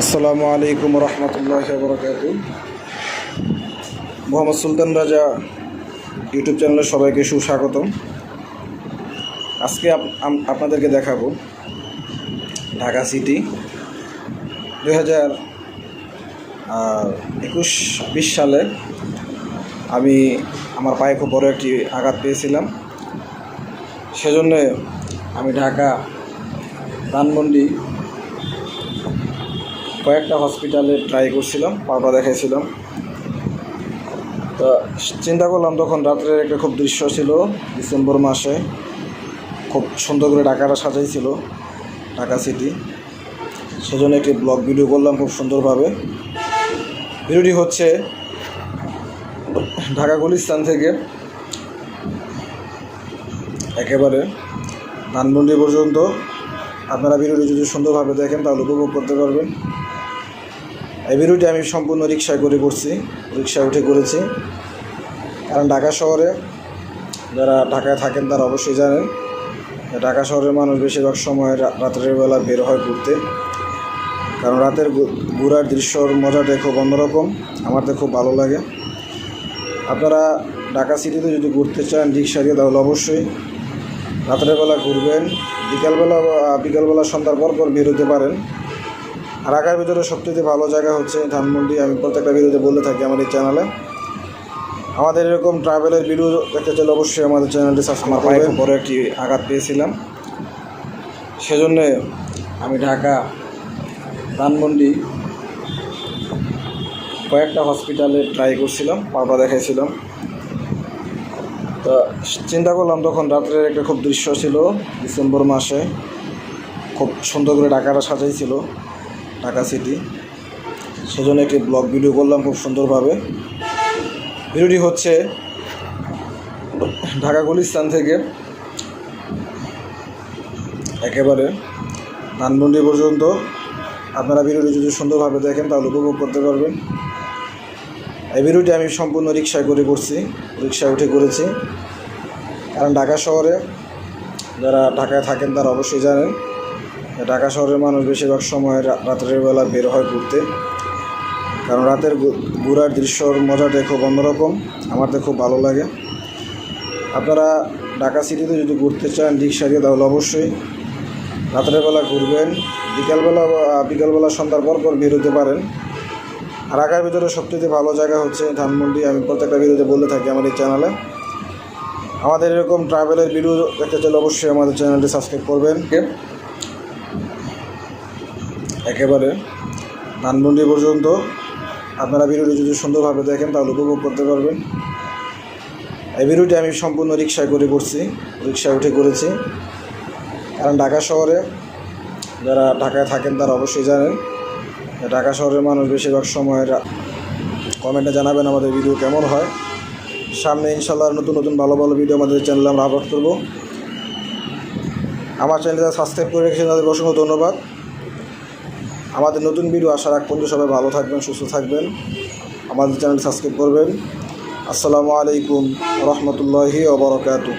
আসসালামু আলাইকুম রহমতুল্লাহি ওয়া বারাকাতুহু। মোহাম্মদ সুলতান রাজা ইউটিউব চ্যানেলে সবাইকে সুস্বাগতম। আজকে আপনাদেরকে দেখাবো ঢাকা সিটি 2021-20 সালে আমি আমার পায়ে খুব বড় একটি আঘাত পেয়েছিলাম। সেজন্য আমি ঢাকা ধানমন্ডি কয়েকটা হসপিটালে ট্রাই করছিলাম, পাওয়া দেখাইছিলাম। তো চিন্তা করলাম, তখন রাত্রের একটা খুব দৃশ্য ছিল, ডিসেম্বর মাসে খুব সুন্দর করে ঢাকাটা সাজাইছিল ঢাকা সিটি। সেজন্য একটি ব্লগ ভিডিও করলাম খুব সুন্দরভাবে। ভিডিওটি হচ্ছে ঢাকা গুলিস্তান থেকে একেবারে ধানমন্ডি পর্যন্ত। আপনারা ভিডিওটি যদি সুন্দরভাবে দেখেন তাহলে উপভোগ করতে পারবেন। এই ভিডিওটি আমি সম্পূর্ণ রিক্সায় করছি, রিক্সায় উঠে করেছি। কারণ ঢাকা শহরে যারা ঢাকায় থাকেন তারা অবশ্যই জানেন ঢাকা শহরের মানুষ বেশিরভাগ সময় রাতের বেলা বের হয় ঘুরতে। কারণ রাতের ঘোরার দৃশ্যর মজাটা খুব অন্যরকম, আমার তো খুব ভালো লাগে। আপনারা ঢাকা সিটিতে যদি ঘুরতে চান রিক্সা দিয়ে, তাহলে অবশ্যই রাতের বেলা ঘুরবেন। বিকালবেলা সন্ধ্যার পর বের হতে পারেন। ঢাকার ভিতরে সবচেয়ে ভালো জায়গা হচ্ছে ধানমন্ডি। আমি প্রত্যেকটা ভিডিওতে বলে থাকি আমার এই চ্যানেলে। আমাদের এরকম ট্রাভেলের ভিডিও দেখতে চাইলে অবশ্যই আমাদের চ্যানেলটি সাবস্ক্রাইব করবেন। আমার পায়ে বড় একটি আঘাত পেয়েছিলাম, সেজন্যে আমি ঢাকা ধানমন্ডি কয়েকটা হসপিটালে ট্রাই করছিলাম, পাওয়া দেখাইছিলাম। তো চিন্তা করলাম, তখন রাত্রের একটা খুব দৃশ্য ছিল, ডিসেম্বর মাসে খুব সুন্দর করে ঢাকাটা সাজাইছিল ঢাকা সিটি। সেজন্য একটি ব্লগ ভিডিও করলাম খুব সুন্দরভাবে। ভিডিওটি হচ্ছে ঢাকা গুলিস্তান থেকে একেবারে ধানমন্ডি পর্যন্ত। আপনারা ভিডিওটি যদি সুন্দরভাবে দেখেন তাহলে উপভোগ করতে পারবেন। এই ভিডিওটি আমি সম্পূর্ণ রিক্সায় করছি, রিক্সায় উঠে করেছি। কারণ ঢাকা শহরে যারা ঢাকায় থাকেন তারা অবশ্যই জানেন ঢাকা শহরের মানুষ বেশিরভাগ সময় রাতের বেলা বের হয় ঘুরতে। কারণ রাতের ঘোরার দৃশ্যর মজাটা খুব অন্যরকম, আমার তো খুব ভালো লাগে। আপনারা ঢাকা সিটিতে যদি ঘুরতে চান রিক্সা দিয়ে, তাহলে অবশ্যই রাতের বেলা ঘুরবেন। বিকালবেলা সন্ধ্যার পর বের হতে পারেন। ঢাকার ভিতরে সবচেয়ে ভালো জায়গা হচ্ছে ধানমন্ডি। আমি প্রত্যেকটা ভিডিওতে বলে থাকি আমার এই চ্যানেলে। আমাদের এরকম ট্রাভেলের ভিডিও দেখতে চাইলে অবশ্যই আমাদের চ্যানেলটি সাবস্ক্রাইব করবেন। একেবারে ধানমন্ডি পর্যন্ত আপনারা ভিডিওটি যদি সুন্দরভাবে দেখেন তাহলে উপভোগ করতে পারবেন। এই ভিডিওটি আমি সম্পূর্ণ রিক্সায় করছি, রিক্সায় উঠে করেছি। কারণ ঢাকা শহরে যারা ঢাকায় থাকেন তারা অবশ্যই জানেন ঢাকা শহরের মানুষ বেশিরভাগ সময়। কমেন্টে জানাবেন আমাদের ভিডিও কেমন হয়। সামনে ইনশাল্লাহ নতুন নতুন ভালো ভালো ভিডিও আমাদের চ্যানেলে আমরা আপলোড করব। আমার চ্যানেলটা সাবস্ক্রাইব করে রেখেছেন, তাদের অসংখ্য ধন্যবাদ। আমাদের নতুন ভিডিও আসার আগ পর্যন্ত সবাই ভালো থাকবেন, সুস্থ থাকবেন, আমাদের চ্যানেল সাবস্ক্রাইব করবেন। আসসালামু আলাইকুম রহমতুল্লাহি ওয়া বারাকাতুহু।